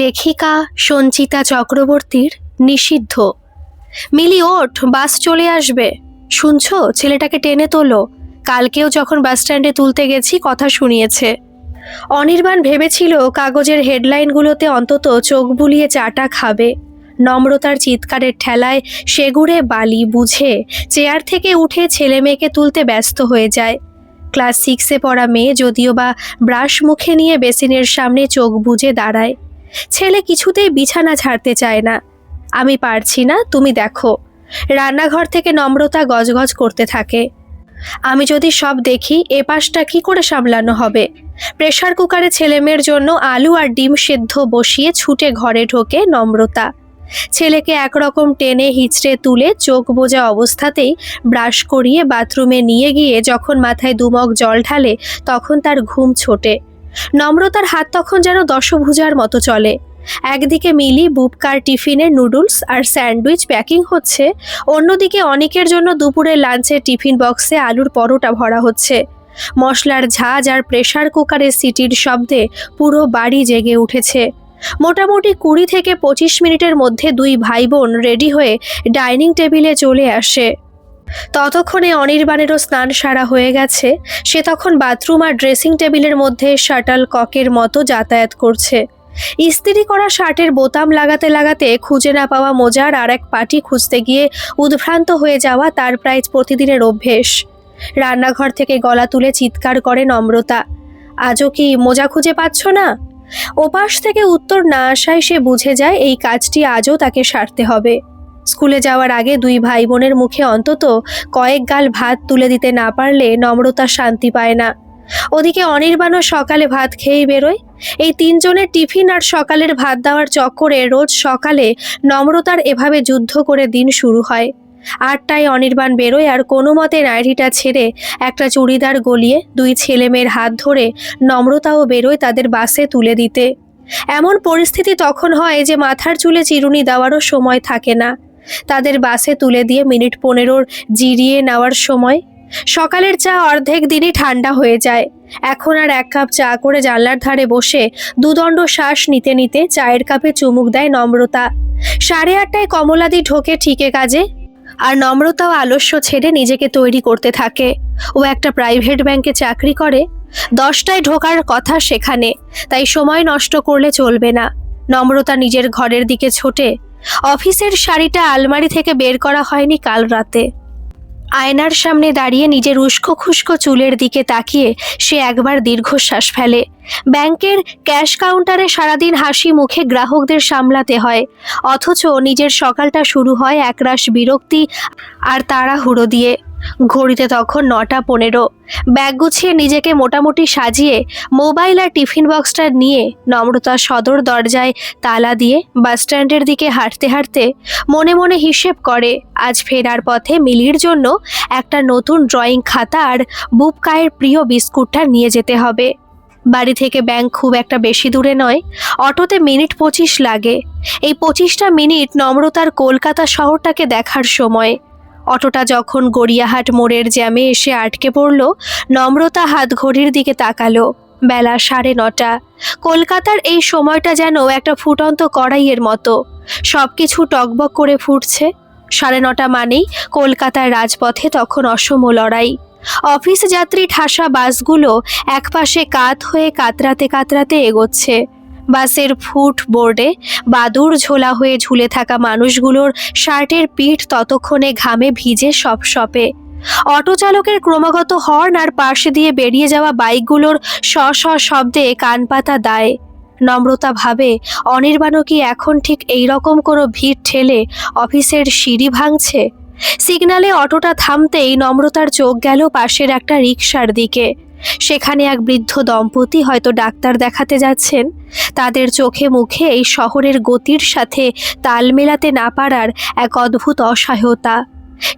লেখিকা সঞ্চিতা চক্রবর্তীর নিষিদ্ধ। মিলি ওঠ, বাস চলে আসবে। শুনছো, ছেলেটাকে টেনে তোলো। কালকেও যখন বাস স্ট্যান্ডে তুলতে গেছি কথা শুনিয়েছে। অনির্বাণ ভেবেছিল কাগজের হেডলাইনগুলোতে অন্তত চোখ বুলিয়ে চাটা খাবে। নম্রতার চিৎকারের ঠেলায় সেগুড়ে বালি বুঝে চেয়ার থেকে উঠে ছেলে মেয়েকে তুলতে ব্যস্ত হয়ে যায়। ক্লাস 6-এ পড়া মেয়ে যদিও বা ব্রাশ মুখে নিয়ে বেসিনের সামনে চোখ বুজে দাঁড়ায়। ছেলে কিছুতেই বিছানা ছাড়তে চায় না। আমি পারছি না, তুমি দেখো। রান্নাঘর থেকে নম্রতা গজগজ করতে থাকে। আমি যদি সব দেখি এ পাশটা কি করে সামলানো হবে। প্রেসার কুকারে ছেলেমেয়ের জন্য আলু আর ডিম সেদ্ধ বসিয়ে ছুটে ঘরে ঢোকে নম্রতা। ছেলেকে একরকম টেনে হিঁচড়ে তুলে চোখ বোঝা অবস্থাতেই ব্রাশ করিয়ে বাথরুমে নিয়ে গিয়ে যখন মাথায় দুমগ জল ঢালে তখন তার ঘুম ছোটে। নম্রতার হাত তখন যেন দশভুজার মতো চলে। একদিকে মিলি বুবকার টিফিনে নুডলস আর স্যান্ডউইচ প্যাকিং হচ্ছে, অন্যদিকে অনেকের জন্য দুপুরের লাঞ্চে টিফিন বক্সে আলুর পরোটা ভরা হচ্ছে। মশলার ঝাঁজ আর প্রেসার কুকারের সিটির শব্দে পুরো বাড়ি জেগে উঠেছে। মোটামুটি 20 থেকে 25 মিনিটের মধ্যে দুই ভাই বোন রেডি হয়ে ডাইনিং টেবিলে চলে আসে। ততক্ষণে অনির্বাণেরও স্নান সারা হয়ে গেছে। সে তখন বাথরুম আর ড্রেসিং টেবিলের মধ্যে শাটল ককের মতো যাতায়াত করছে। ইস্ত্রি করা শার্টের বোতাম লাগাতে লাগাতে খুঁজে না পাওয়া মোজার আর এক পাটি খুঁজতে গিয়ে উদ্ভ্রান্ত হয়ে যাওয়া তার প্রায় প্রতিদিনের অভ্যেস। রান্নাঘর থেকে গলা তুলে চিৎকার করে নম্রতা, আজও কি মোজা খুঁজে পাচ্ছ না? ওপাশ থেকে উত্তর না আসায় সে বুঝে যায় এই কাজটি আজও তাকে সারতে হবে। স্কুলে যাওয়ার আগে দুই ভাই বোনের মুখে অন্তত কয়েক গাল ভাত তুলে দিতে না পারলে নম্রতা শান্তি পায় না। ওদিকে অনির্বাণও সকালে ভাত খেয়েই বেরোয়। এই তিনজনের টিফিন আর সকালের ভাত দেওয়ার চক্করে রোজ সকালে নম্রতার এভাবে যুদ্ধ করে দিন শুরু হয়। 8টায় অনির্বাণ বেরোয় আর কোনো মতে নাইটিটা ছেড়ে একটা চুড়িদার গলিয়ে দুই ছেলেমেয়ের হাত ধরে নম্রতাও বেরোয় তাদের বাসে তুলে দিতে। এমন পরিস্থিতি তখন হয় যে মাথার চুলে চিরুনি দেওয়ারও সময় থাকে না। তাদের বাসে তুলে দিয়ে মিনিট 15 জিরিয়ে নেওয়ার সময়। সকালের চা অর্ধেক দিনই ঠান্ডা হয়ে যায়। এখন আর এক কাপ চা করে জানলার ধারে বসে দুদণ্ড শ্বাস নিতে নিতে চায়ের কাপে চুমুক দেয় নম্রতা। 8:30টায় কমলাদি ঢোকে ঠিকে কাজে, আর নম্রতাও আলস্য ছেড়ে নিজেকে তৈরি করতে থাকে। ও একটা প্রাইভেট ব্যাংকে চাকরি করে। 10টায় ঢোকার কথা সেখানে, তাই সময় নষ্ট করলে চলবে না। নম্রতা নিজের ঘরের দিকে ছোটে। অফিসের শাড়িটা আলমারি থেকে বের করা হয়নি কাল রাতে। আয়নার সামনে দাঁড়িয়ে নিজের উস্কো খুস্কো চুলের দিকে তাকিয়ে সে একবার দীর্ঘশ্বাস ফেলে। ব্যাংকের ক্যাশ কাউন্টারে সারাদিন হাসি মুখে গ্রাহকদের সামলাতে হয়, অথচ নিজের সকালটা শুরু হয় একরাশ বিরক্তি আর তাড়াহুড়ো দিয়ে। ঘড়িতে তখন 9টা 15। ব্যাগ গুছিয়ে নিজেকে মোটামুটি সাজিয়ে মোবাইল আর টিফিন বক্সটা নিয়ে নম্রতা সদর দরজায় তালা দিয়ে বাস স্ট্যান্ডের দিকে হাঁটতে হাঁটতে মনে মনে হিসেব করে আজ ফেরার পথে মিলির জন্য একটা নতুন ড্রয়িং খাতা আর বুবকায়ের প্রিয় বিস্কুটটা নিয়ে যেতে হবে। বাড়ি থেকে ব্যাংক খুব একটা বেশি দূরে নয়, অটোতে মিনিট 25 লাগে। এই 25টা মিনিট নম্রতার কলকাতা শহরটাকে দেখার সময়। অটোটা যখন গড়িয়াহাট মোড়ের জ্যামে এসে আটকে পড়ল, নম্রতা হাত ঘড়ির দিকে তাকালো। বেলা 9:30। কলকাতার এই সময়টা যেন একটা ফুটন্ত কড়াইয়ের মতো, সবকিছু টকবক করে ফুটছে। 9:30 মানেই কলকাতার রাজপথে তখন অসম লড়াই। অফিস যাত্রী ঠাসা বাসগুলো একপাশে কাত হয়ে কাতরাতে কাতরাতে এগোচ্ছে। বাসের ফুট বোর্ডে বাদুর ঝোলা হয়ে ঝুলে থাকা মানুষগুলোর শার্টের পিঠ ততক্ষণে ঘামে ভিজে সপসপে। অটো চালকের ক্রমাগত হর্ন আর পাশে দিয়ে বেরিয়ে যাওয়া বাইকগুলোর শ শ শব্দে কানপাতা দায়। নম্রতা ভাবে, অনির্বাণও কি এখন ঠিক এইরকম কোনো ভিড় ঠেলে অফিসের সিঁড়ি ভাঙছে? সিগনালে অটোটা থামতেই নম্রতার চোখ গেল পাশের একটা রিকশার দিকে। সেখানে এক বৃদ্ধ দম্পতি হয়তো ডাক্তার দেখাতে যাচ্ছেন। তাদের চোখে মুখে এই শহরের গতির সাথে তাল মেলাতে না পারার এক অদ্ভুত অসহায়তা।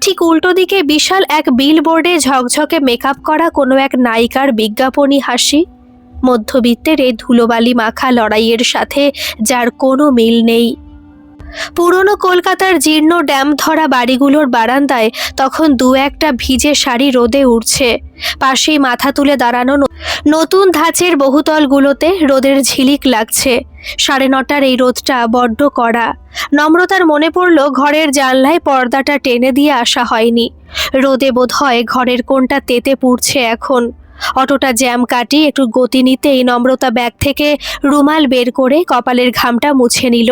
ঠিক উল্টো দিকে বিশাল এক বিলবোর্ডে ঝকঝকে মেকআপ করা কোনো এক নায়িকার বিজ্ঞাপনী হাসি। মধ্যবিত্তের এই ধুলোবালি মাখা লড়াইয়ের সাথে যার কোনো মিল নেই। পুরনো কলকাতার জীর্ণ ড্যাম ধরা বাড়িগুলোর বারান্দায় তখন দু একটা ভিজে শাড়ি রোদে উঠছে। পাশেই মাথা তুলে দাঁড়ানো নতুন ধাঁচের বহুতলগুলোতে রোদের ঝিলিক লাগছে। 9:30 এই রোদটা বড্ড কড়া। নম্রতার মনে পড়ল ঘরের জানলায় পর্দাটা টেনে দিয়ে আসা হয়নি। রোদে বোধহয় ঘরের কোণটা তেতে পুড়ছে এখন। অটোটা জ্যাম কাটিয়ে একটু গতি নিতেই নম্রতা ব্যাগ থেকে রুমাল বের করে কপালের ঘামটা মুছে নিল।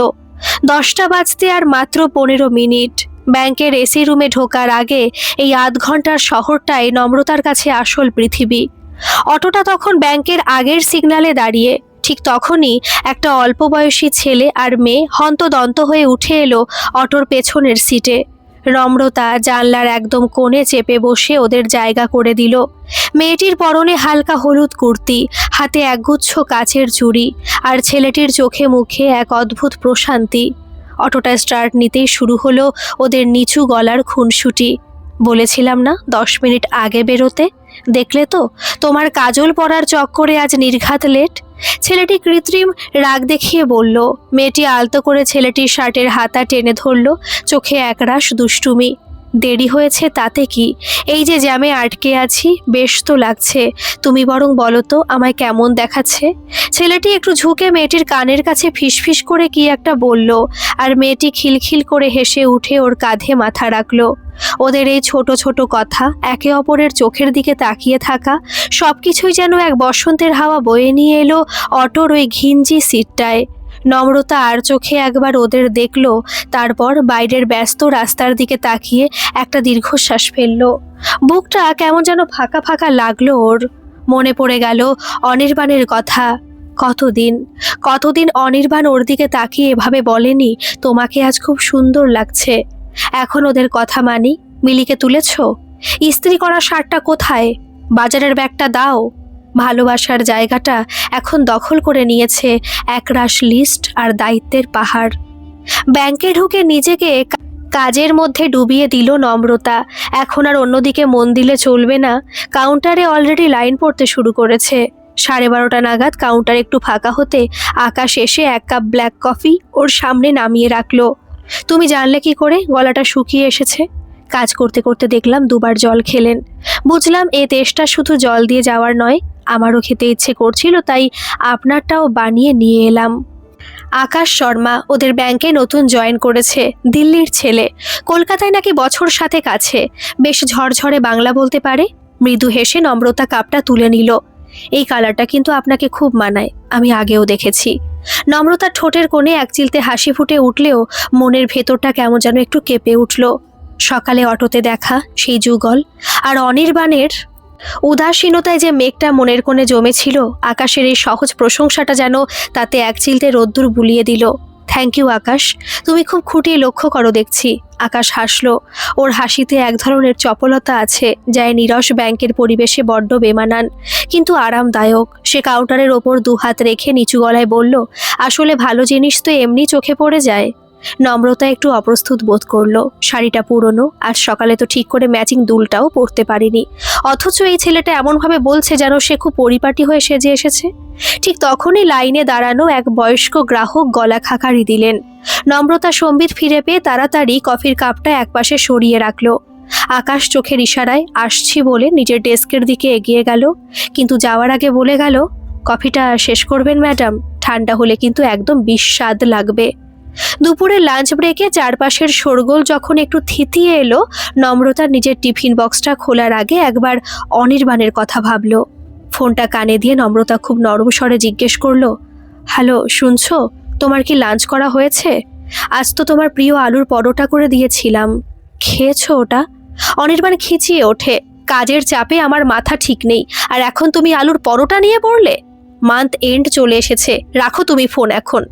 10টা বাজতে আর মাত্র 15 মিনিট। ব্যাংকের এসি রুমে ঢোকার আগে এই আধ ঘন্টার শহরটাই নম্রতার কাছে আসল পৃথিবী। অটোটা তখন ব্যাংকের আগের সিগন্যালে দাঁড়িয়ে। ঠিক তখনই একটা অল্প বয়সী ছেলে আর মেয়ে হন্তদন্ত হয়ে উঠে এলো অটোর পেছনের সিটে। নম্রতা জানলার একদম কোণে চেপে বসে ওদের জায়গা করে দিল। মেয়েটির পরনে হালকা হলুদ কুর্তি, হাতে একগুচ্ছ কাচের চুড়ি, আর ছেলেটির চোখে মুখে এক অদ্ভুত প্রশান্তি। অটোটা স্টার্ট নিতেই শুরু হলো ওদের নিচু গলার খুনসুটি। বলেছিলাম না 10 মিনিট আগে বেরোতে? দেখলে তো, তোমার কাজল পরার চক্করে আজ নির্ঘাত লেট। ছেলেটি কৃত্রিম রাগ দেখিয়ে বলল। মেয়েটি আলতো করে ছেলেটির শার্টের হাতা টেনে ধরল, চোখে একরাশ দুষ্টুমি। দেরি হয়েছে তাতে কি, এই যে জ্যামে আটকে আছি, বেশ তো লাগছে। তুমি বরং বলো তো আমায় কেমন দেখাচ্ছে? ছেলেটি একটু ঝুঁকে মেয়েটির কানের কাছে ফিসফিস করে কি একটা বলল, আর মেয়েটি খিলখিল করে হেসে উঠে ওর কাঁধে মাথা রাখলো। ওদের এই ছোট ছোট কথা, একে অপরের চোখের দিকে তাকিয়ে থাকা, সবকিছুই যেন এক বসন্তের হাওয়া বয়ে নিয়ে এলো অটোর ওই ঘিঞ্জি সিটটায়। নম্রতা আর চোখে একবার ওদের দেখল, তারপর বাইরের ব্যস্ত রাস্তার দিকে তাকিয়ে একটা দীর্ঘশ্বাস ফেলল। বুকটা কেমন যেন ফাঁকা ফাঁকা লাগলো ওর। মনে পড়ে গেল অনির্বাণের কথা। কতদিন কতদিন অনির্বাণ ওর দিকে তাকিয়ে এভাবে বলেনি, তোমাকে আজ খুব সুন্দর লাগছে। এখন ওদের কথা মানি। মিলিকে তুলেছ? ইস্ত্রি করা শার্টটা কোথায়? বাজারের ব্যাগটা দাও। ভালোবাসার জায়গাটা এখন দখল করে নিয়েছে একরাশ লিস্ট আর দায়িত্বের পাহাড়। ব্যাংকে ঢুকে নিজেকে কাজের মধ্যে ডুবিয়ে দিল নম্রতা। এখন আর অন্যদিকে মন দিলে চলবে না। কাউন্টারে অলরেডি লাইন পড়তে শুরু করেছে। 12:30 নাগাদ কাউন্টার একটু ফাঁকা হতে আকাশ এসে 1 কাপ ব্ল্যাক কফি ওর সামনে নামিয়ে রাখলো। তুমি জানলে কি করে গলাটা শুকিয়ে এসেছে? কাজ করতে করতে দেখলাম 2বার জল খেলেন। বুঝলাম এ দেশটা শুধু জল দিয়ে যাওয়ার নয়, আমারও খেতে ইচ্ছে করছিল, তাই আপনারটাও বানিয়ে নিয়ে এলাম। আকাশ শর্মা ওদের ব্যাংকে নতুন জয়েন করেছে। দিল্লির ছেলে, কলকাতায় নাকি বছর 7 আছে। বেশ ঝরঝরে বাংলা বলতে পারে। মৃদু হেসে নম্রতা কাপটা তুলে নিল। এই কালারটা কিন্তু আপনাকে খুব মানায়, আমি আগেও দেখেছি। নম্রতার ঠোঁটের কোণে এক চিলতে হাসি ফুটে উঠলেও মনের ভেতরটা কেমন যেন একটু কেঁপে উঠল। সকালে অটোতে দেখা সেই যুগল আর অনির্বাণের উদাসীনতায় যে মেঘটা মনের কোণে জমেছিল, আকাশের এই সহজ প্রশংসাটা যেন তাতে এক চিলতে রোদ্দুর বুলিয়ে দিল। থ্যাংক ইউ আকাশ, তুমি খুব খুঁটিয়ে লক্ষ্য করো দেখছি। আকাশ হাসলো। ওর হাসিতে এক ধরনের চপলতা আছে, যা নীরস ব্যাংকের পরিবেশে বড্ড বেমানান কিন্তু আরামদায়ক। সে কাউন্টারের ওপর 2 হাত রেখে নিচু গলায় বলল, আসলে ভালো জিনিস তো এমনি চোখে পড়ে যায়। নম্রতা একটু অপ্রস্তুত বোধ করলো। শাড়িটা পুরনো, আর সকালে তো ঠিক করে ম্যাচিং দুলটাও পরতে পারিনি। অথচ এই ছেলেটা এমনভাবে বলছে যেন সে খুব পরিপাটি হয়ে সেজে এসেছে। ঠিক তখনই লাইনে দাঁড়ানো এক বয়স্ক গ্রাহক গলা খাকারি দিলেন। নম্রতা সম্বিত ফিরে পেয়ে তাড়াতাড়ি কফির কাপটা একপাশে সরিয়ে রাখলো। আকাশ চোখের ইশারায় আসছি বলে নিজের ডেস্কের দিকে এগিয়ে গেল, কিন্তু যাওয়ার আগে বলে গেল, কফিটা শেষ করবেন ম্যাডাম? ঠান্ডা হলে কিন্তু একদম বিস্বাদ লাগবে। দুপুরের লাঞ্চ ব্রেকে চারপাশের শোরগোল যখন একটু থিতিয়ে এলো, নম্রতা নিজের টিফিন বক্সটা খোলার আগে একবার অনির্বাণের কথা ভাবল। ফোনটা কানে দিয়ে নম্রতা খুব নরম স্বরে জিজ্ঞেস করলো, হ্যালো শুনছো? তোমার কি লাঞ্চ করা হয়েছে? আজ তো তোমার প্রিয় আলুর পরোটা করে দিয়েছিলাম, খেয়েছো ওটা? অনির্বাণ খিচিয়ে ওঠে, কাজের চাপে আমার মাথা ঠিক নেই, আর এখন তুমি আলুর পরোটা নিয়ে পড়লে? মান্থ এন্ড চলে এসেছে, রাখো তুমি ফোন এখন।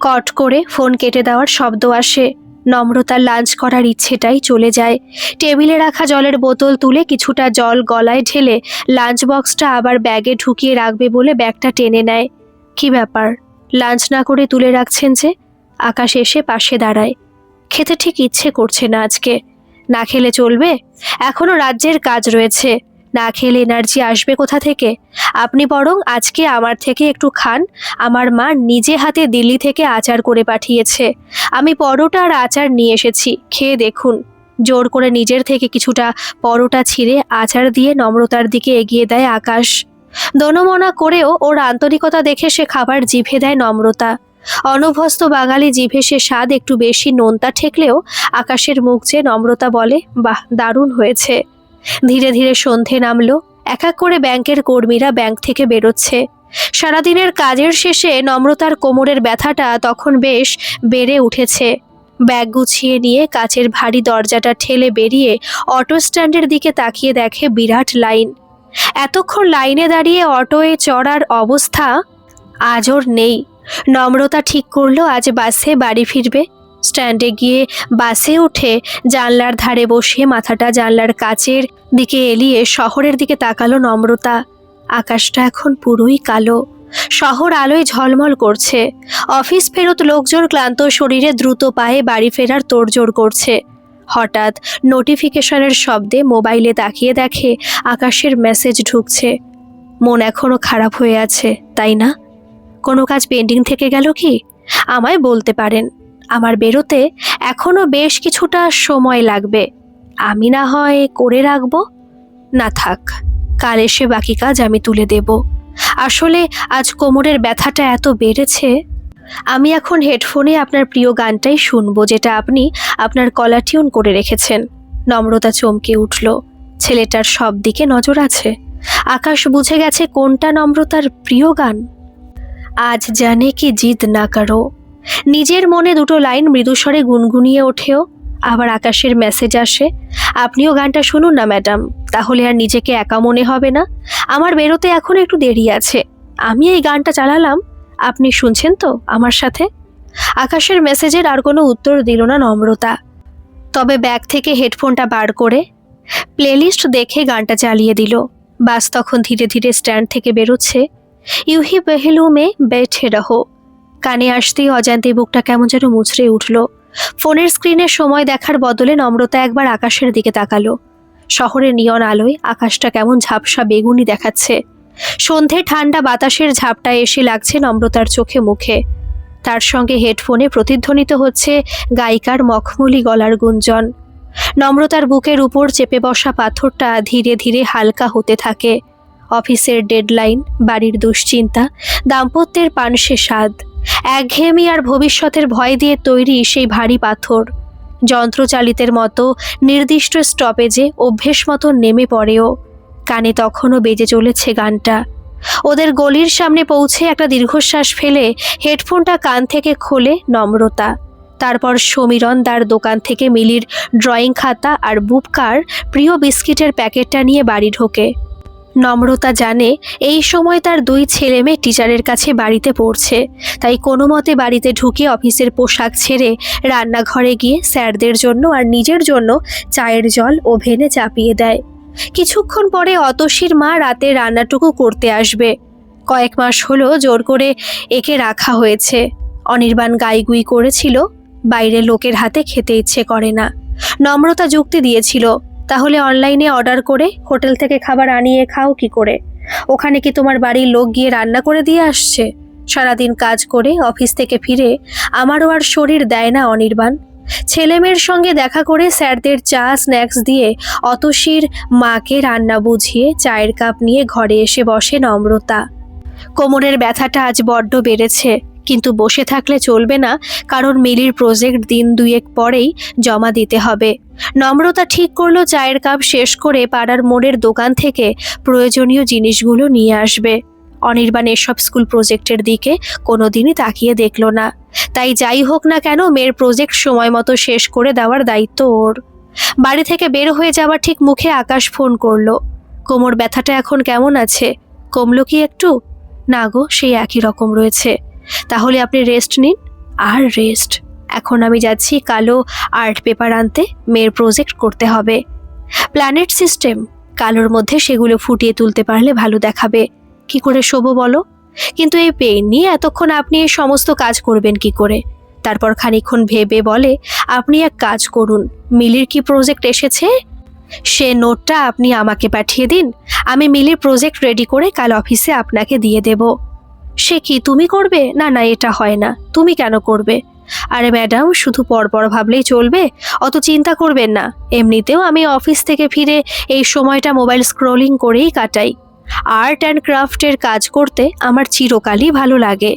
কট করে ফোন কেটে দেওয়ার শব্দ আসে। নম্রতার লাঞ্চ করার ইচ্ছেটাই চলে যায়। টেবিলে রাখা জলের বোতল তুলে কিছুটা জল গলায় ঢেলে লাঞ্চ বক্সটা আবার ব্যাগে ঢুকিয়ে রাখবে বলে ব্যাগটা টেনে নেয়। কি ব্যাপার, লাঞ্চ না করে তুলে রাখছেন যে? আকাশ এসে পাশে দাঁড়ায়। খেতে ঠিক ইচ্ছে করছে না আজকে। না খেলে চলবে? এখনো রাজ্যের কাজ রয়েছে, না খেলে এনার্জি আসবে কোথা থেকে? আপনি বরং আজকে আমার থেকে একটু খান। আমার মা নিজে হাতে দিল্লি থেকে আচার করে পাঠিয়েছে। আমি পরোটা আর আচার নিয়ে এসেছি, খেয়ে দেখুন। জোর করে নিজের থেকে কিছুটা পরোটা ছিঁড়ে আচার দিয়ে নম্রতার দিকে এগিয়ে দেয় আকাশ। দোনমনা করেও ওর আন্তরিকতা দেখে সে খাবার জিভে দেয় নম্রতা। অনভ্যস্ত বাঙালি জিভে সে স্বাদ একটু বেশি নোনতা ঠেকলেও আকাশের মুখ যে নম্রতা বলে, বাহ, দারুণ হয়েছে। ধীরে ধীরে সন্ধে নামলো। এক এক করে ব্যাংকের কর্মীরা ব্যাংক থেকে বেরোচ্ছে। সারাদিনের কাজের শেষে নম্রতার কোমরের ব্যথাটা তখন বেশ বেড়ে উঠেছে। ব্যাগ গুছিয়ে নিয়ে কাচের ভারী দরজাটা ঠেলে বেরিয়ে অটো স্ট্যান্ডের দিকে তাকিয়ে দেখে বিরাট লাইন। এতক্ষণ লাইনে দাঁড়িয়ে অটোয় চড়ার অবস্থা আজ ওর নেই। নম্রতা ঠিক করলো আজ বাসে বাড়ি ফিরবে। স্ট্যান্ডে গিয়ে বাসে উঠে জানলার ধারে বসে মাথাটা জানলার কাচের দিকে এলিয়ে শহরের দিকে তাকালো নম্রতা। আকাশটা এখন পুরোই কালো। শহর আলোয় ঝলমল করছে। অফিস ফেরত লোকজন ক্লান্ত শরীরে দ্রুত পায়ে বাড়ি ফেরার তোড়জোড় করছে। হঠাৎ নোটিফিকেশনের শব্দে মোবাইলে তাকিয়ে দেখে আকাশের মেসেজ ঢুকছে। মন এখনো খারাপ হয়ে আছে, তাই না? কোনো কাজ পেন্ডিং থেকে গেল কি? আমায় বলতে পারেন। আমার বেরোতে এখনো বেশ কিছুটা সময় লাগবে। আমি না হয় করে রাখবো। না থাক, কাল এসে বাকি কাজ আমি তুলে দেব। আসলে আজ কোমরের ব্যথাটা এত বেড়েছে। আমি এখন হেডফোনে আপনার প্রিয় গানটাই শুনবো, যেটা আপনি আপনার কলা টিউন করে রেখেছেন। নম্রতা চমকে উঠল। ছেলেটার সব দিকে নজর আছে। আকাশ বুঝে গেছে কোনটা নম্রতার প্রিয় গান। আজ জানে কি জিদ না করো। নিজের মনে দুটো লাইন মৃদুস্বরে গুনগুনিয়ে ওঠেও। আবার আকাশের মেসেজ আসে, আপনিও গানটা শুনুন না ম্যাডাম, তাহলে আর নিজেকে একা মনে হবে না। আমার বেরোতে এখন একটু দেরি আছে। আমি এই গানটা চালালাম, আপনি শুনছেন তো আমার সাথে? আকাশের মেসেজের আর কোনো উত্তর দিল না নম্রতা। তবে ব্যাগ থেকে হেডফোনটা বার করে প্লেলিস্ট দেখে গানটা চালিয়ে দিল। বাস তখন ধীরে ধীরে স্ট্যান্ড থেকে বেরোচ্ছে। ইউহি পেহেলু মে বেঠে রহো কানে আসতেই অজান্তে বুকটা কেমন যেন মুচড়ে উঠল। ফোনের স্ক্রিনে সময় দেখার বদলে নম্রতা একবার আকাশের দিকে তাকালো। শহরের নিয়ন আলোয় আকাশটা কেমন ঝাপসা বেগুনি দেখাচ্ছে। সন্ধে ঠান্ডা বাতাসের ঝাপটা এসে লাগছে নম্রতার চোখে মুখে। তার সঙ্গে হেডফোনে প্রতিধ্বনিত হচ্ছে গায়িকার মখমলি গলার গুঞ্জন। নম্রতার বুকের উপর চেপে বসা পাথরটা ধীরে ধীরে হালকা হতে থাকে। অফিসের ডেডলাইন, বাড়ির দুশ্চিন্তা, দাম্পত্যের পানসে স্বাদ, একঘেয়েমি আর ভবিষ্যতের ভয় দিয়ে তৈরি সেই ভারী পাথর যন্ত্রচালিতের মতো নির্দিষ্ট স্টপেজে অভ্যেস মতো নেমে পড়েও। কানে তখনও বেজে চলেছে গানটা। ওদের গলির সামনে পৌঁছে একটা দীর্ঘশ্বাস ফেলে হেডফোনটা কান থেকে খোলে নম্রতা। তারপর সমীরণদার দোকান থেকে মিলির ড্রয়িং খাতা আর বুবকার প্রিয় বিস্কিটের প্যাকেটটা নিয়ে বাড়ি ঢোকে। নম্রতা জানে এই সময় তার দুই ছেলে মেয়ে টিচারের কাছে বাড়িতে পড়ছে, তাই কোনো মতে বাড়িতে ঢুকে অফিসের পোশাক ছেড়ে রান্নাঘরে গিয়ে স্যারদের জন্য আর নিজের জন্য চায়ের জল ওভেনে চাপিয়ে দেয়। কিছুক্ষণ পরে অতসীর মা রাতে রান্নাটুকু করতে আসবে। কয়েক মাস হলো জোর করে একে রাখা হয়েছে। অনির্বাণ গাইগুই করেছিল, বাইরে লোকের হাতে খেতে ইচ্ছে করে না। নম্রতা যুক্তি দিয়েছিল, তাহলে অনলাইনে অর্ডার করে হোটেল থেকে খাবার আনিয়ে খাও কি করে? ওখানে কি তোমার বাড়ির লোক গিয়ে রান্না করে দিয়ে আসছে? সারাদিন কাজ করে অফিস থেকে ফিরে আমারও আর শরীর দেয় না অনির্বাণ। ছেলেমেয়ের সঙ্গে দেখা করে স্যারদের চা স্ন্যাক্স দিয়ে অতসীর মাকে রান্না বুঝিয়ে চায়ের কাপ নিয়ে ঘরে এসে বসে নম্রতা। কোমরের ব্যথাটা আজ বড্ড বেড়েছে, কিন্তু বসে থাকলে চলবে না, কারণ মিলির প্রজেক্ট দিন দুয়েক পরেই জমা দিতে হবে। নম্রতা ঠিক করলো চায়ের কাপ শেষ করে পাড়ার মোড়ের দোকান থেকে প্রয়োজনীয় জিনিসগুলো নিয়ে আসবে। অনির্বাণ এসব স্কুল প্রজেক্টের দিকে কোনোদিনই তাকিয়ে দেখল না, তাই যাই হোক না কেন মেয়ের প্রজেক্ট সময় মতো শেষ করে দেওয়ার দায়িত্ব ওর। বাড়ি থেকে বের হয়ে যাওয়ার ঠিক মুখে আকাশ ফোন করলো। কোমর ব্যথাটা এখন কেমন আছে? কমলো কি একটু? না গো, সেই একই রকম রয়েছে। তাহলে আপনি রেস্ট নিন। আর রেস্ট? এখন আমি যাচ্ছি কালো আর্ট পেপার আনতে, মেয়ের প্রজেক্ট করতে হবে। প্ল্যানেট সিস্টেম, কালোর মধ্যে সেগুলো ফুটিয়ে তুলতে পারলে ভালো দেখাবে। কি করে শোবো বলো? কিন্তু এই পেন নিয়ে এতক্ষণ আপনি এই সমস্ত কাজ করবেন কি করে? তারপর খানিকক্ষণ ভেবে বলে, আপনি এক কাজ করুন, মিলির কি প্রজেক্ট এসেছে সে নোটটা আপনি আমাকে পাঠিয়ে দিন। আমি মিলির প্রজেক্ট রেডি করে কাল অফিসে আপনাকে দিয়ে দেব। সে কি, তুমি করবে? না না, এটা হয় না। তুমি কেন করবে? আরে ম্যাডাম, শুধু পরপর ভাবলেই চলবে? অত চিন্তা করবেন না। এমনিতেও আমি অফিস থেকে ফিরে এই সময়টা মোবাইল স্ক্রলিং করেই কাটাই। আর্ট অ্যান্ড ক্রাফটের কাজ করতে আমার চিরকালই ভালো লাগে।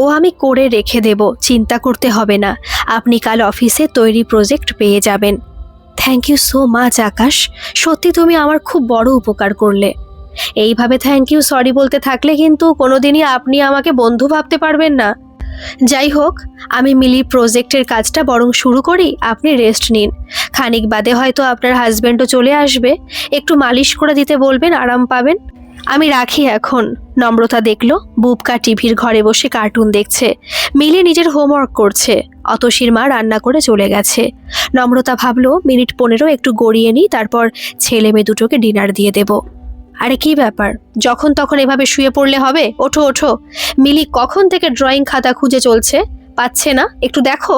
ও আমি করে রেখে দেব, চিন্তা করতে হবে না। আপনি কাল অফিসে তৈরি প্রজেক্ট পেয়ে যাবেন। থ্যাংক ইউ সো মাচ আকাশ, সত্যি তুমি আমার খুব বড় উপকার করলে। এইভাবে থ্যাংক ইউ সরি বলতে থাকলে কিন্তু কোনোদিনই আপনি আমাকে বন্ধু ভাবতে পারবেন না। যাই হোক, আমি মিলি প্রজেক্টের কাজটা বরং শুরু করি, আপনি রেস্ট নিন। খানিক বাদে হয়তো আপনার হাজব্যান্ডও চলে আসবে, একটু মালিশ করে দিতে বলবেন, আরাম পাবেন। আমি রাখি এখন। নম্রতা দেখল বুবকা টিভির ঘরে বসে কার্টুন দেখছে, মিলি নিজের হোমওয়ার্ক করছে, অতসীর মা রান্না করে চলে গেছে। নম্রতা ভাবলো মিনিট 15 একটু গড়িয়ে নিই, তারপর ছেলে মেয়ে দুটোকে ডিনার দিয়ে দেব। আরে কি ব্যাপার, যখন তখন এভাবে শুয়ে পড়লে হবে? ওঠো ওঠো। মিলি কখন থেকে ড্রয়িং খাতা খুঁজে চলছে, পাচ্ছে না, একটু দেখো।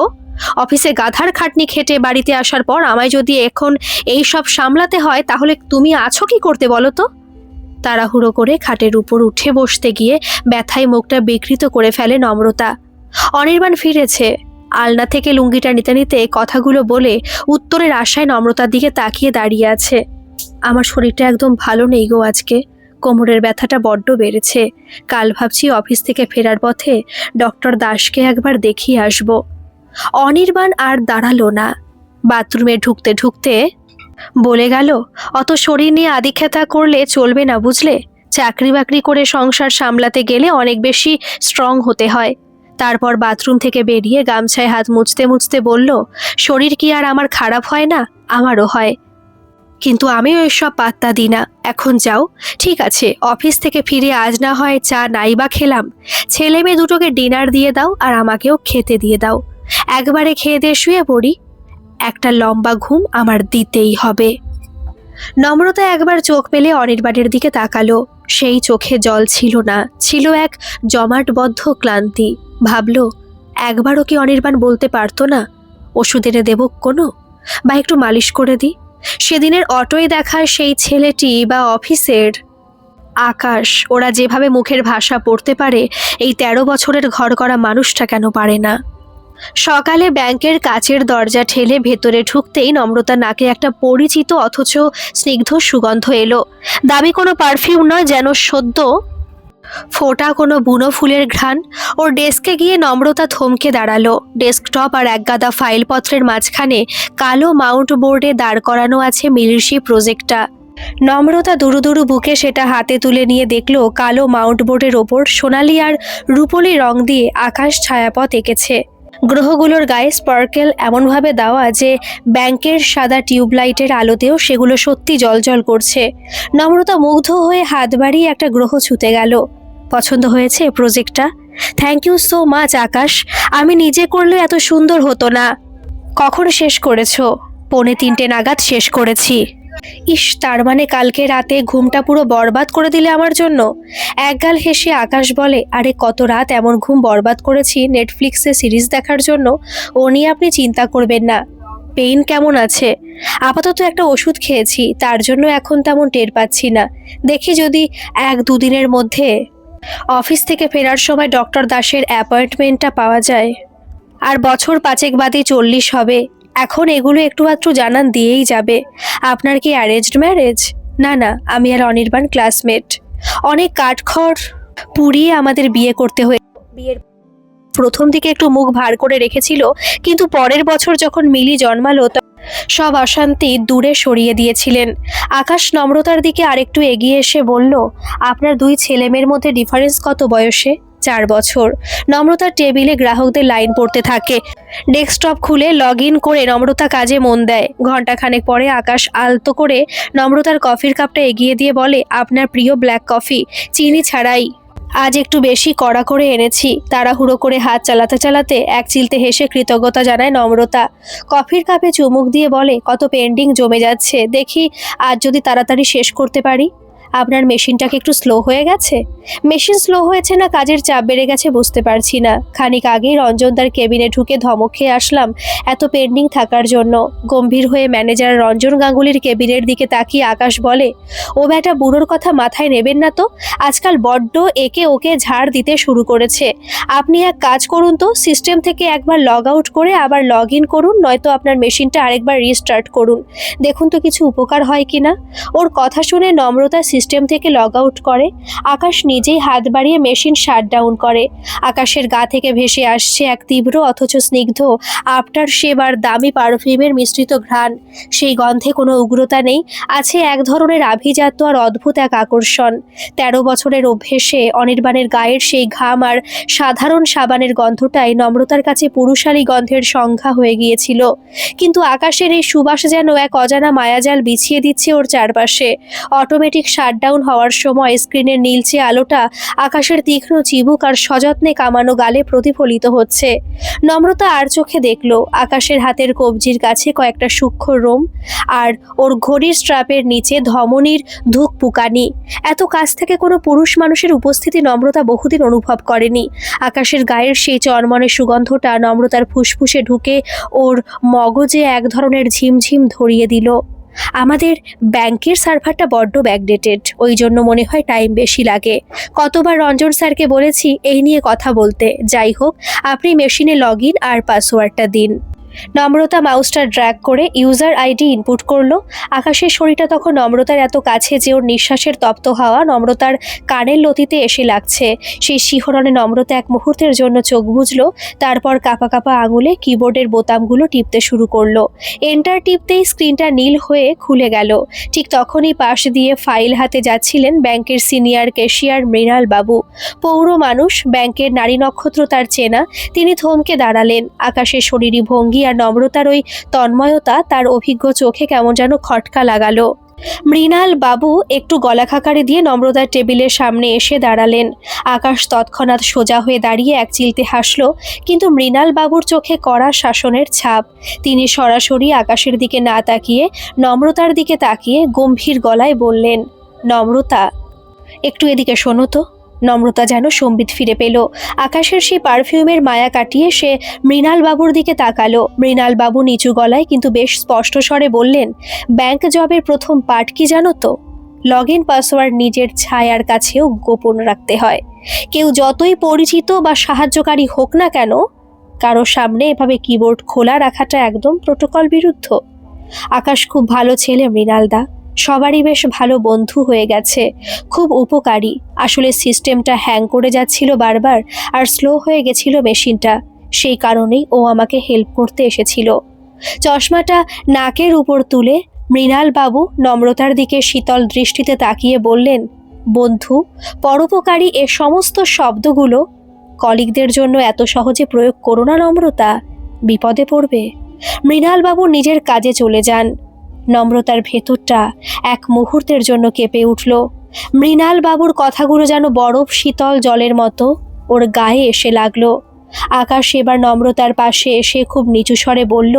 অফিসে গাধার খাটনি খেটে বাড়িতে আসার পর আমায় যদি এখন এই সব সামলাতে হয়, তাহলে তুমি আছো কি করতে বলো তো? তাড়াহুড়ো করে খাটের উপর উঠে বসতে গিয়ে ব্যথায় মুখটা বিকৃত করে ফেলে নম্রতা। অনির্বাণ ফিরেছে। আলনা থেকে লুঙ্গিটা নিতে নিতে কথাগুলো বলে উত্তরের আশায় নম্রতার দিকে তাকিয়ে দাঁড়িয়ে আছে। আমার শরীরটা একদম ভালো নেই গো আজকে, কোমরের ব্যথাটা বড্ড বেড়েছে। কাল ভাবছি অফিস থেকে ফেরার পথে ডক্টর দাসকে একবার দেখিয়ে আসব। অনির্বাণ আর দাঁড়ালো না, বাথরুমে ঢুকতে ঢুকতে বলে গেল, অত শরীর নিয়ে আদিখ্যাতা করলে চলবে না বুঝলে। চাকরি বাকরি করে সংসার সামলাতে গেলে অনেক বেশি স্ট্রং হতে হয়। তারপর বাথরুম থেকে বেরিয়ে গামছায় হাত মুছতে মুছতে বলল, শরীর কি আর আমার খারাপ হয় না? আমারও হয়, কিন্তু আমিও এসব পাত্তা দিই না। এখন যাও, ঠিক আছে, অফিস থেকে ফিরে আজ না হয় চা নাই বা খেলাম, ছেলে মেয়ে দুটোকে ডিনার দিয়ে দাও আর আমাকেও খেতে দিয়ে দাও। একবারে খেয়ে দিয়ে শুয়ে পড়ি, একটা লম্বা ঘুম আমার দিতেই হবে। নম্রতা একবার চোখ পেলে অনির্বাণের দিকে তাকালো, সেই চোখে জল ছিল না, ছিল এক জমাটবদ্ধ ক্লান্তি। ভাবল, একবারও কি অনির্বাণ বলতে পারতো না ওষুধ এনে দেব কোনো, বা একটু মালিশ করে দিই? সেদিনের অটোয় দেখা সেই ছেলেটি বা অফিসের আকাশ, ওরা যেভাবে মুখের ভাষা পড়তে পারে, এই 13 বছরের ঘর করা মানুষটা কেন পারে না? সকালে ব্যাংকের কাচের দরজা ঠেলে ভেতরে ঢুকতেই নম্রতা নাকে একটা পরিচিত অথচ স্নিগ্ধ সুগন্ধ এলো। দামি কোনো পারফিউম নয়, যেন সদ্য ফোটা কোনো বুনো ফুলের ঘ্রাণ। ওর ডেস্কে গিয়ে নম্রতা থমকে দাঁড়ালো। ডেস্কটপ আর একগাদা ফাইলপত্রের মাঝখানে কালো মাউন্ট বোর্ডে দাঁড় করানো আছে মিলির সেই প্রজেক্টটা। নম্রতা দুরু দুরু বুকে সেটা হাতে তুলে নিয়ে দেখলো কালো মাউন্ট বোর্ডের ওপর সোনালি আর রূপলি রং দিয়ে আকাশ ছায়াপথ এঁকেছে। গ্রহগুলোর গায়ে স্পার্কেল এমনভাবে দেওয়া যে ব্যাংকের সাদা টিউবলাইটের আলোতেও সেগুলো সত্যি জ্বলজ্বল করছে। নম্রতা মুগ্ধ হয়ে হাত বাড়িয়ে একটা গ্রহ ছুঁতে গেল। পছন্দ হয়েছে প্রজেক্টটা? থ্যাংক ইউ সো মাচ আকাশ, আমি নিজে করলে এত সুন্দর হতো না। কখন শেষ করেছো? 2:45 নাগাদ শেষ করেছি। ইস, তার মানে কালকে রাতে ঘুমটা পুরো বরবাদ করে দিলে আমার জন্য। একগাল হেসে আকাশ বলে, আরে কত রাত এমন ঘুম বরবাদ করেছি নেটফ্লিক্সে সিরিজ দেখার জন্য, ও নিয়ে আপনি চিন্তা করবেন না। পেইন কেমন আছে? আপাতত একটা ওষুধ খেয়েছি, তার জন্য এখন তেমন টের পাচ্ছি না। দেখি যদি 1-2 দিনের মধ্যে অফিস থেকে ফেরার সময় ডক্টর দাসের অ্যাপয়েন্টমেন্টটা পাওয়া যায়। আর বছর 5 বাদে 40 হবে। এখন এগুলো একটু আধটু জানান দিয়েই যাবে। আপনার কি অ্যারেঞ্জড ম্যারেজ? না না, আমি আর অনির্বাণ ক্লাসমেট। অনেক কাঠখড় পুড়িয়ে আমাদের বিয়ে করতে হয়ে, বিয়ের প্রথম দিকে একটু মুখ ভার করে রেখেছিল, কিন্তু পরের বছর যখন মিলি জন্মালো সব অশান্তি দূরে সরিয়ে দিয়েছিলেন। আকাশ নম্রতার দিকে আরেকটু এগিয়ে এসে বলল, আপনার 2 ছেলেমেয়ের মধ্যে ডিফারেন্স কত বয়সে? 4 বছর। নম্রতার টেবিলে গ্রাহকদের লাইন পড়তে থাকে। ডেস্কটপ খুলে লগ ইন করে নম্রতা কাজে মন দেয়। ঘণ্টাখানেক পরে আকাশ আলতো করে নম্রতার কফির কাপটা এগিয়ে দিয়ে বলে, আপনার প্রিয় ব্ল্যাক কফি, চিনি ছাড়াই। আজ একটু বেশি কড়া করে এনেছি। তাড়াহুড়ো করে হাত চালাতে চালাতে এক চিলতে হেসে কৃতজ্ঞতা জানায় নম্রতা। কফির কাপে চুমুক দিয়ে বলে, কত পেন্ডিং জমে যাচ্ছে, দেখি আজ যদি তাড়াতাড়ি শেষ করতে পারি। আপনার মেশিনটা কি একটু স্লো হয়ে গেছে? মেশিন স্লো হয়েছে না কাজের চাপ বেড়ে গেছে বুঝতে পারছি না। খানিক আগেই রঞ্জনদার কেবিনে ঢুকে ধমক খেয়ে আসলাম এত পেন্ডিং থাকার জন্য। গম্ভীর হয়ে ম্যানেজার রঞ্জন গাঙ্গুলির কেবিনের দিকে তাকিয়ে আকাশ বলে, ও ব্যাটা বুড়োর কথা মাথায় নেবেন না তো, আজকাল বড্ড একে ওকে ঝাড় দিতে শুরু করেছে। আপনি এক কাজ করুন তো, সিস্টেম থেকে একবার লগ আউট করে আবার লগ ইন করুন, নয়তো আপনার মেশিনটা আরেকবার রিস্টার্ট করুন, দেখুন তো কিছু উপকার হয় কিনা। ওর কথা শুনে নম্রতা সিস্টেম থেকে লগ আউট করে। আকাশ নিজেই হাত বাড়িয়ে মেশিন শাটডাউন করে। আকাশের গা থেকে ভেসে আসছে এক তীব্র অথচ স্নিগ্ধ আফটার শেভ আর দামি পারফিউমের মিশ্রিত ঘ্রাণ। সেই গন্ধে কোনো উগ্রতা নেই, আছে এক ধরনের আভিজাত্য আর অদ্ভুত এক আকর্ষণ। 13 বছরের অভ্যেসে অনির্বাণের গায়ের সেই ঘাম আর সাধারণ সাবানের গন্ধটাই নম্রতার কাছে পুরুষালী গন্ধের সংজ্ঞা হয়ে গিয়েছিল। কিন্তু আকাশের এই সুবাস যেন এক অজানা মায়াজাল বিছিয়ে দিচ্ছে ওর চারপাশে। অটোমেটিক শাটডাউন হওয়ার সময় স্ক্রিনের নীলচে আলোটা আকাশের তীক্ষ্ণ চিবুক আর সযত্নে কামানো গালে প্রতিফলিত হচ্ছে। নম্রতা আর চোখে দেখল আকাশের হাতের কবজির কাছে কয়েকটা সূক্ষ্ম রোম, আর ওর ঘড়ির স্ট্র্যাপের নিচে ধমনীর ধুকপুকানি। এত কাছ থেকে কোনো পুরুষ মানুষের উপস্থিতি নম্রতা বহুদিন অনুভব করেনি। আকাশের গায়ের সেই চরমনে সুগন্ধটা নম্রতার ফুসফুসে ঢুকে ওর মগজে এক ধরনের ঝিমঝিম ধরিয়ে দিল। আমাদের ব্যাংকের সার্ভারটা বড্ড ব্যাকডেটেড, ওই জন্য মনে হয় টাইম বেশি লাগে। কতবার রঞ্জন স্যারকে বলেছি এই নিয়ে কথা বলতে। যাই হোক, আপনি মেশিনে লগ ইন আর পাসওয়ার্ডটা দিন। নম্রতা মাউসটা ড্র্যাগ করে ইউজার আইডি ইনপুট করলো। আকাশের শরীরটা তখন নম্রতার এত কাছে যে ওর নিঃশ্বাসের তপ্ত হাওয়া নম্রতার কানের লতিতে এসে লাগছে। সেই শিহরণে নম্রতা এক মুহূর্তের জন্য চোখ বুজলো, তারপর কাঁপা কাঁপা আঙুলে কিবোর্ডের বোতামগুলো টিপতে শুরু করলো। এন্টার টিপতেই স্ক্রিনটা নীল হয়ে খুলে গেল। ঠিক তখনই পাশ দিয়ে ফাইল হাতে যাচ্ছিলেন ব্যাংকের সিনিয়র ক্যাশিয়ার মৃণাল বাবু। পৌর মানুষ, ব্যাংকের নারী নক্ষত্র তার চেনা। তিনি থমকে দাঁড়ালেন। আকাশের শরীরী ভঙ্গি আর নম্রতার ওই তন্ময়তা তার অভিজ্ঞ চোখে কেমন যেন খটকা লাগালো। মৃণাল বাবু একটু গলা খাকারি দিয়ে নম্রতার টেবিলের সামনে এসে দাঁড়ালেন। আকাশ তৎক্ষণাৎ সোজা হয়ে দাঁড়িয়ে এক চিলতে হাসলো, কিন্তু মৃণাল বাবুর চোখে কড়া শাসনের ছাপ। তিনি সরাসরি আকাশের দিকে না তাকিয়ে নম্রতার দিকে তাকিয়ে গম্ভীর গলায় বললেন, নম্রতা, একটু এদিকে শোনো তো। নম্রতা যেন সম্বিত ফিরে পেল। আকাশের সেই পারফিউমের মায়া কাটিয়ে সে মৃণাল বাবুর দিকে তাকালো। মৃণাল বাবু নিচু গলায় কিন্তু বেশ স্পষ্ট স্বরে বললেন, ব্যাংক জবের প্রথম পার্ট কি জানো তো? লগ ইন পাসওয়ার্ড নিজের ছায়ার কাছেও গোপন রাখতে হয়। কেউ যতই পরিচিত বা সাহায্যকারী হোক না কেন, কারো সামনে এভাবে কিবোর্ড খোলা রাখাটা একদম প্রোটোকল বিরুদ্ধ। আকাশ খুব ভালো ছেলে মৃণালদা, সবারই বেশ ভালো বন্ধু হয়ে গেছে, খুব উপকারী। আসলে সিস্টেমটা হ্যাং করে যাচ্ছিল বারবার, আর স্লো হয়ে গেছিল মেশিনটা। সেই কারণেই ও আমাকে হেল্প করতে এসেছিল। চশমাটা নাকের উপর তুলে মৃণাল বাবু নম্রতার দিকে শীতল দৃষ্টিতে তাকিয়ে বললেন, বন্ধু, পরোপকারী এ সমস্ত শব্দগুলো কলিগদের জন্য এত সহজে প্রয়োগ করো না নম্রতা, বিপদে পড়বে। মৃণাল বাবু নিজের কাজে চলে যান। নম্রতার ভেতরটা এক মুহূর্তের জন্য কেঁপে উঠল। মৃণাল বাবুর কথাগুলো যেন বরফ শীতল জলের মতো ওর গায়ে এসে লাগলো। আকাশ এবার নম্রতার পাশে এসে খুব নিচু স্বরে বলল,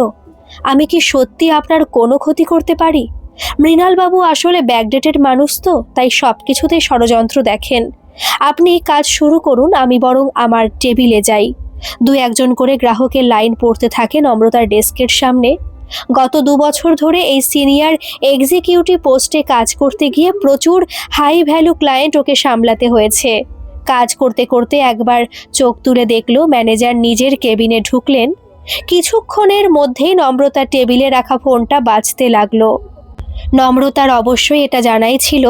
আমি কি সত্যি আপনার কোনো ক্ষতি করতে পারি? মৃণাল বাবু আসলে ব্যাকডেটেড মানুষ তো, তাই সব কিছুতেই ষড়যন্ত্র দেখেন। আপনি কাজ শুরু করুন, আমি বরং আমার টেবিলে যাই। 2-1 করে গ্রাহকের লাইন পড়তে থাকে নম্রতার ডেস্কের সামনে। গত 2 বছর ধরে এই সিনিয়র এক্সিকিউটিভ পোস্টে কাজ করতে গিয়ে প্রচুর হাই ভ্যালু ক্লায়েন্ট ওকে সামলাতে হয়েছে। কাজ করতে করতে একবার চোখ তুলে দেখলো ম্যানেজার নিজের কেবিনে ঢুকলেন। কিছুক্ষণের মধ্যেই নম্রতার টেবিলে রাখা ফোনটা বাজতে লাগলো। নম্রতার অবশ্যই এটা জানাই ছিল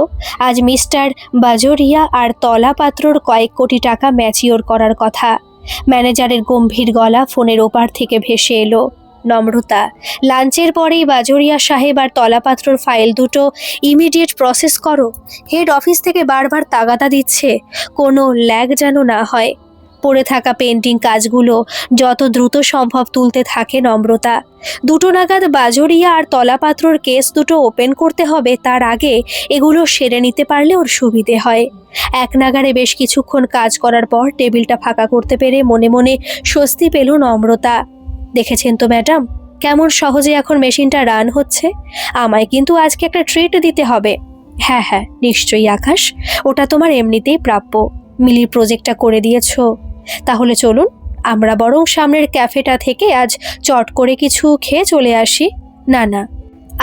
আজ মিস্টার বাজোরিয়া আর তলা পাত্রর কয়েক কোটি টাকা ম্যাচিওর করার কথা। ম্যানেজারের গম্ভীর গলা ফোনের ওপার থেকে ভেসে এলো, নম্রতা, লাঞ্চের পরেই বাজোরিয়া সাহেব আর তলাপাত্রর ফাইল দুটো ইমিডিয়েট প্রসেস করো। হেড অফিস থেকে বারবার তাগাদা দিচ্ছে, কোনো ল্যাগ যেন না হয়। পড়ে থাকা পেন্ডিং কাজগুলো যত দ্রুত সম্ভব তুলতে থাকে নম্রতা। 2 নাগাদ বাজোরিয়া আর তলাপাত্রর কেস দুটো ওপেন করতে হবে, তার আগে এগুলো সেরে নিতে পারলে ওর সুবিধে হয়। 1 নাগাড়ে বেশ কিছুক্ষণ কাজ করার পর টেবিলটা ফাঁকা করতে পেরে মনে মনে স্বস্তি পেল নম্রতা। দেখেছেন তো ম্যাডাম, কেমন সহজে এখন মেশিনটা রান হচ্ছে। আমায় কিন্তু আজকে একটা ট্রিট দিতে হবে। হ্যাঁ হ্যাঁ, নিশ্চয়ই আকাশ, ওটা তোমার এমনিতেই প্রাপ্য। মিলির প্রজেক্টটা করে দিয়েছো? তাহলে চলুন আমরা বরং সামনের ক্যাফেটা থেকে আজ চট করে কিছু খেয়ে চলে আসি। না না,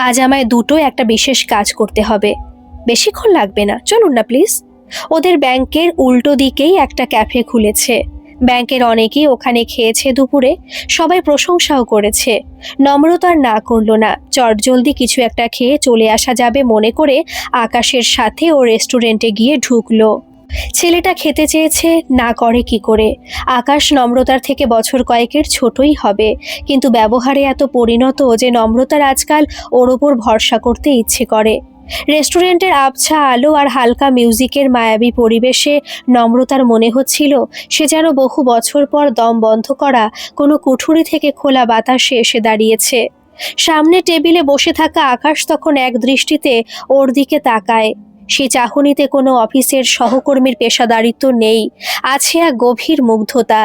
আজ আমায় একটা বিশেষ কাজ করতে হবে। বেশিক্ষণ লাগবে না, চলুন না প্লিজ। ওদের ব্যাংকের উল্টো দিকেই একটা ক্যাফে খুলেছে, ব্যাংকের অনেকেই ওখানে খেয়েছে দুপুরে, সবাই প্রশংসাও করেছে। নম্রতা আর না করলো না, চটজলদি কিছু একটা খেয়ে চলে আসা যাবে মনে করে আকাশের সাথে ও রেস্টুরেন্টে গিয়ে ঢুকলো। ছেলেটা খেতে চেয়েছে, না করে কি করে? আকাশ নম্রতার থেকে বছর কয়েকের ছোটই হবে, কিন্তু ব্যবহারে এত পরিণত যে নম্রতার আজকাল ওর ওপর ভরসা করতে ইচ্ছে করে। রেস্টুরেন্টের আবছা আলো আর হালকা মিউজিকের মায়াবী পরিবেশে নম্রতার মনে হচ্ছিল সে যেন বহু বছর পর দম বন্ধ করা কোনো কুঠুরি থেকে খোলা বাতাসে এসে দাঁড়িয়েছে। সামনে টেবিলে বসে থাকা আকাশ তখন এক দৃষ্টিতে ওর দিকে তাকায়। সে চাহনিতে কোনো অফিসের সহকর্মীর পেশাদারিত্ব নেই, আছে এক গভীর মুগ্ধতা।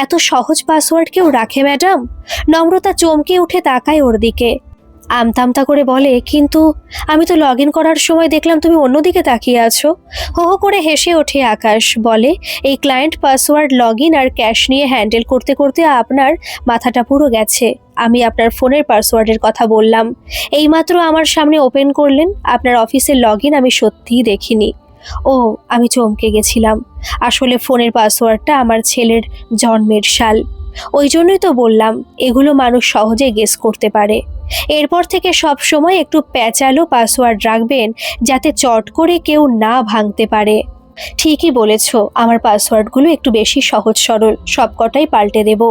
এত সহজ পাসওয়ার্ড কেউ রাখে ম্যাডাম? নম্রতা চমকে উঠে তাকায় ওর দিকে, আমতামতা করে বলে, কিন্তু আমি তো লগ ইন করার সময় দেখলাম তুমি অন্যদিকে তাকিয়ে আছো। হো হো করে হেসে ওঠে আকাশ, বলে, এই ক্লায়েন্ট পাসওয়ার্ড লগ ইন আর ক্যাশ নিয়ে হ্যান্ডেল করতে করতে আপনার মাথাটা পুরো গেছে। আমি আপনার ফোনের পাসওয়ার্ডের কথা বললাম। এইমাত্র আমার সামনে ওপেন করলেন, আপনার অফিসের লগ ইন আমি সত্যিই দেখিনি। ও, আমি চমকে গেছিলাম। আসলে ফোনের পাসওয়ার্ডটা আমার ছেলের জন্মের সাল। ওই জন্যই তো বললাম, এগুলো মানুষ সহজে গেস করতে পারে। এরপর থেকে সব সময় একটু প্যাঁচালো পাসওয়ার্ড রাখবেন, যাতে চট করে কেউ না ভাঙতে পারে। ঠিকই বলেছ, আমার পাসওয়ার্ডগুলো একটু বেশি সহজ সরল, সবকটাই পাল্টে দেব।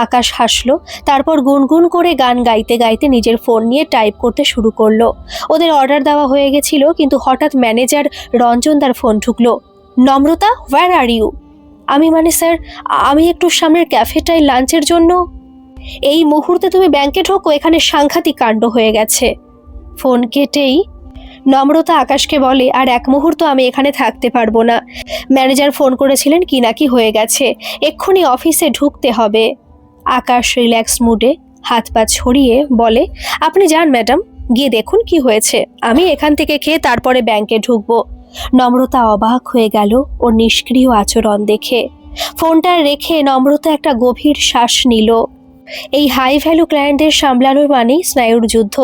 আকাশ হাসলো, তারপর গুনগুন করে গান গাইতে গাইতে নিজের ফোন নিয়ে টাইপ করতে শুরু করলো। ওদের অর্ডার দেওয়া হয়ে গেছিল, কিন্তু হঠাৎ ম্যানেজার রঞ্জন তার ফোন ঢুকলো। নম্রতা, হোয়ার আর ইউ? আমি মানে স্যার, আমি একটু সামনের ক্যাফেটায় লাঞ্চের জন্য। এই মুহূর্তে তুমি ব্যাংকে ঢোকো, এখানে সাংঘাতিক কাণ্ড হয়ে গেছে। ফোন কেটেই নম্রতা আকাশকে বলে, আর এক মুহূর্ত আমি এখানে থাকতে পারবো না। ম্যানেজার ফোন করেছিলেন কি নাকি হয়ে গেছে, এক্ষুনি অফিসে ঢুকতে হবে। আকাশ রিল্যাক্স মুডে হাত পা ছড়িয়ে বলে, আপনি যান ম্যাডাম, গিয়ে দেখুন কি হয়েছে। আমি এখান থেকে খেয়ে তারপরে ব্যাংকে ঢুকবো। নম্রতা অবাক হয়ে গেল ওর নিষ্ক্রিয় আচরণ দেখে। ফোনটা রেখে নম্রতা একটা গভীর শ্বাস নিল। এই হাই ভ্যালু ক্লায়েন্টদের সামলানোর মানেই স্নায়ুর যুদ্ধ।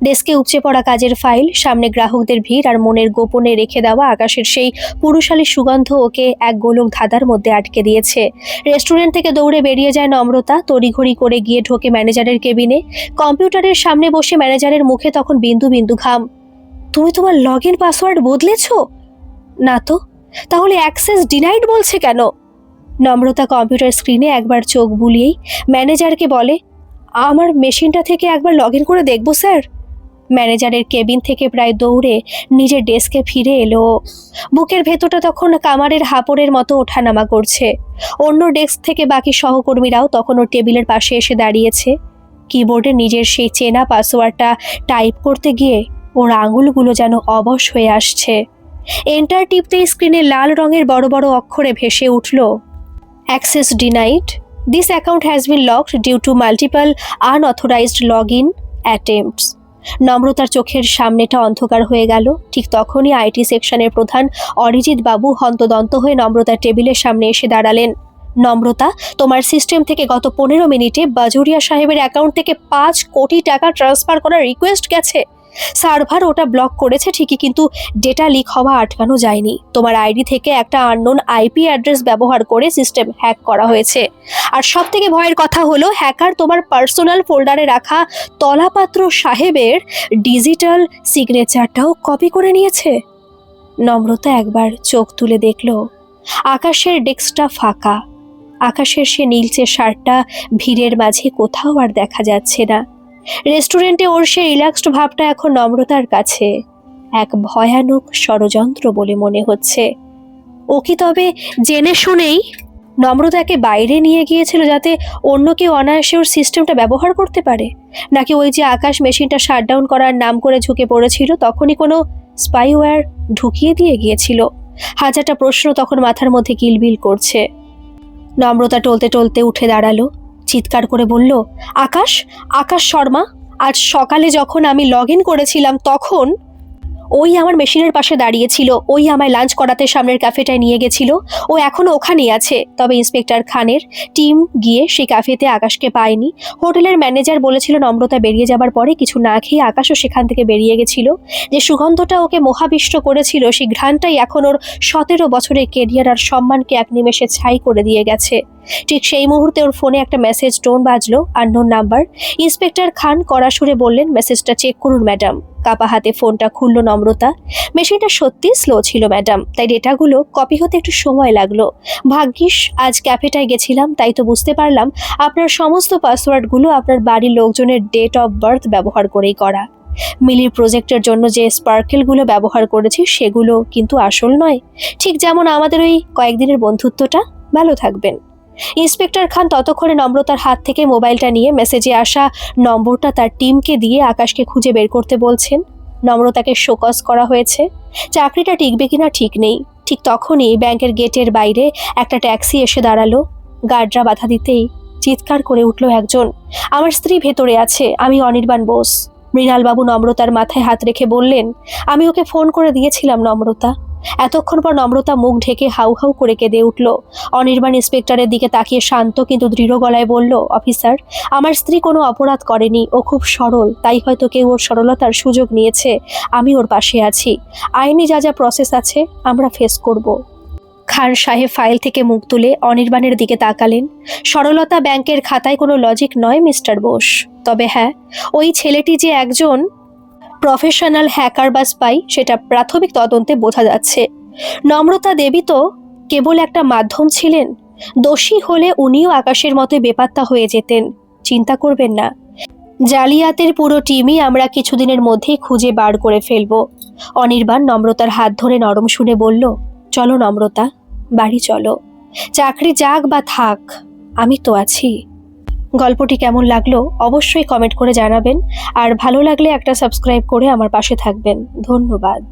ডেস্কে উপচে পড়া কাজের ফাইল, সামনে গ্রাহকদের ভিড় আর মনের গোপনে রেখে দেওয়া আকাশের সেই পুরুষালী সুগন্ধ ওকে এক গোলক ধাঁধার মধ্যে আটকে দিয়েছে। রেস্টুরেন্ট থেকে দৌড়ে বেরিয়ে যায় নম্রতা, তড়িঘড়ি করে গিয়ে ঢোকে ম্যানেজারের কেবিনে। কম্পিউটারের সামনে বসে ম্যানেজারের মুখে তখন বিন্দু বিন্দু ঘাম। তুমি তোমার লগ ইন পাসওয়ার্ড বদলেছ? না তো, তাহলে অ্যাক্সেস ডিনাইড বলছে কেন? নম্রতা কম্পিউটার স্ক্রিনে একবার চোখ বুলিয়েই ম্যানেজারকে বলে, আমার মেশিনটা থেকে একবার লগ ইন করে দেখব স্যার। ম্যানেজারের কেবিন থেকে প্রায় দৌড়ে নিজের ডেস্কে ফিরে এলো। বুকের ভেতরটা তখন কামারের হাঁপড়ের মতো ওঠানামা করছে। অন্য ডেস্ক থেকে বাকি সহকর্মীরাও তখন ওর টেবিলের পাশে এসে দাঁড়িয়েছে। কিবোর্ডে নিজের সেই চেনা পাসওয়ার্ডটা টাইপ করতে গিয়ে ওর আঙুলগুলো যেন অবশ হয়ে আসছে। এন্টার টিপতেই স্ক্রিনে লাল রঙের বড় বড় অক্ষরে ভেসে উঠল, Access denied. This account has been locked due to multiple unauthorized login attempts. নম্রতার চোখের সামনেটা অন্ধকার হয়ে গেল। ঠিক তখনই আইটি সেকশনের প্রধান অরিজিৎ বাবু হন্তদন্ত হয়ে নম্রতার টেবিলের সামনে এসে দাঁড়ালেন। নম্রতা, তোমার সিস্টেম থেকে গত 15 মিনিটে বাজুরিয়া সাহেবের অ্যাকাউন্ট থেকে 5 কোটি টাকা ট্রান্সফার করার রিকোয়েস্ট গেছে। সার্ভার ওটা ব্লক করেছে ঠিকই, কিন্তু ডেটা লিক হওয়া আটকানো যায়নি। তোমার আইডি থেকে একটা আননোন আইপি অ্যাড্রেস ব্যবহার করে সিস্টেম হ্যাক করা হয়েছে। আর সব থেকে ভয়ের কথা হলো, হ্যাকার তোমার পার্সোনাল ফোল্ডারে রাখা তলাপাত্র সাহেবের ডিজিটাল সিগনেচারটাও কপি করে নিয়েছে। নম্রতা একবার চোখ তুলে দেখল, আকাশের ডেস্কটা ফাঁকা। আকাশের সে নীলচে শার্টটা ভিড়ের মাঝে কোথাও আর দেখা যাচ্ছে না। রেস্টুরেন্টে ওর সে রিল্যাক্সড ভাবটা এখন নম্রতার কাছে এক ভয়ানক ষড়যন্ত্র বলে মনে হচ্ছে। ও কি তবে জেনে শুনেই নম্রতাকে বাইরে নিয়ে গিয়েছিল যাতে অন্য কেউ অনায়াসে ওর সিস্টেমটা ব্যবহার করতে পারে? নাকি ওই যে আকাশ মেশিনটা শাটডাউন করার নাম করে ঝুঁকে পড়েছিল, তখনই কোনো স্পাইওয়্যার ঢুকিয়ে দিয়ে গিয়েছিল? হাজারটা প্রশ্ন তখন মাথার মধ্যে কিলবিল করছে। নম্রতা টলতে টলতে উঠে দাঁড়ালো, চিৎকার করে বলল, আকাশ, আকাশ শর্মা, আজ সকালে যখন আমি লগ ইন করেছিলাম তখন ওই আমার মেশিনের পাশে দাঁড়িয়েছিল, ওই আমায় লাঞ্চ করাতে সামনের ক্যাফেটায় নিয়ে গেছিল, ও এখনো ওখানেই আছে। তবে ইন্সপেক্টর খানের টিম গিয়ে সেই ক্যাফেতে আকাশকে পায়নি। হোটেলের ম্যানেজার বলেছিল নম্রতা বেরিয়ে যাবার পরে কিছু না খেয়ে আকাশও সেখান থেকে বেরিয়ে গেছিল। যে সুগন্ধটা ওকে মোহাবিষ্ট করেছিল, সেই ঘ্রাণটাই এখন ওর 17 বছরের কেরিয়ার আর সম্মানকে এক নিমেষে ছাই করে দিয়ে গেছে। ঠিক সেই মুহূর্তে ওর ফোনে একটা মেসেজ টোন বাজলো, আননোন নাম্বার। ইন্সপেক্টর খান কড়া সুরে বললেন, মেসেজটা চেক করুন ম্যাডাম। কাপা হাতে ফোনটা খুলল নম্রতা। মেশিনটা সত্যি স্লো ছিল ম্যাডাম, তাই ডেটাগুলো কপি হতে একটু সময় লাগলো। ভাগ্যিস আজ ক্যাফেটায় গেছিলাম, তাই তো বুঝতে পারলাম আপনার সমস্ত পাসওয়ার্ডগুলো আপনার বাড়ির লোকজনের ডেট অফ বার্থ ব্যবহার করেই করা। মিলির প্রজেক্টের জন্য যে স্পার্কেলগুলো ব্যবহার করেছি সেগুলো কিন্তু আসল নয়, ঠিক যেমন আমাদের ওই কয়েকদিনের বন্ধুত্বটা। ভালো থাকবেন। ইন্সপেক্টর খান ততক্ষণে নম্রতার হাত থেকে মোবাইলটা নিয়ে মেসেজে আসা নম্বরটা তার টিমকে দিয়ে আকাশকে খুঁজে বের করতে বলছেন। নম্রতাকে শোকজ করা হয়েছে, চাকরিটা টিকবে কিনা ঠিক নেই। ঠিক তখনই ব্যাংকের গেটের বাইরে একটা ট্যাক্সি এসে দাঁড়ালো। গার্ডরা বাধা দিতেই চিৎকার করে উঠল একজন, আমার স্ত্রী ভেতরে আছে, আমি অনির্বাণ বোস। মৃণালবাবু নম্রতার মাথায় হাত রেখে বললেন, আমি ওকে ফোন করে দিয়েছিলাম নম্রতা। এতক্ষণ পর নম্রতা মুখ ঢেকে হাউ হাউ করে কেঁদে উঠল। অনির্বাণ ইন্সপেক্টরের দিকে তাকিয়ে শান্ত কিন্তু দৃঢ় গলায় বলল, অফিসার, আমার স্ত্রী কোনো অপরাধ করেনি, ও খুব সরল, তাই হয়তো কেউ ওর সরলতার সুযোগ নিয়েছে। আমি ওর পাশে আছি, আইনি যা যা প্রসেস আছে আমরা ফেস করব। খান সাহেব ফাইল থেকে মুখ তুলে অনির্বাণের দিকে তাকালেন। সরলতা ব্যাংকের খাতায় কোনো লজিক নয় মিস্টার বোস, তবে হ্যাঁ, ওই ছেলেটি যে একজন প্রফেশনাল হ্যাকার বা স্পাই সেটা প্রাথমিক তদন্তে বোঝা যাচ্ছে। নম্রতা দেবী তো কেবল একটা মাধ্যম ছিলেন। দোষী হলে উনিও আকাশের মতো বেপাত্তা হয়ে যেতেন। চিন্তা করবেন না, জালিয়াতের পুরো টিমই আমরা কিছুদিনের মধ্যেই খুঁজে বার করে ফেলব। অনির্বাণ নম্রতার হাত ধরে নরম সুরে বলল, চলো নম্রতা, বাড়ি চলো। চাকরি যাক বা থাক, আমি তো আছি। গল্পটি কেমন লাগলো অবশ্যই কমেন্ট করে জানাবেন, আর ভালো লাগলে একটা সাবস্ক্রাইব করে আমার পাশে থাকবেন। ধন্যবাদ।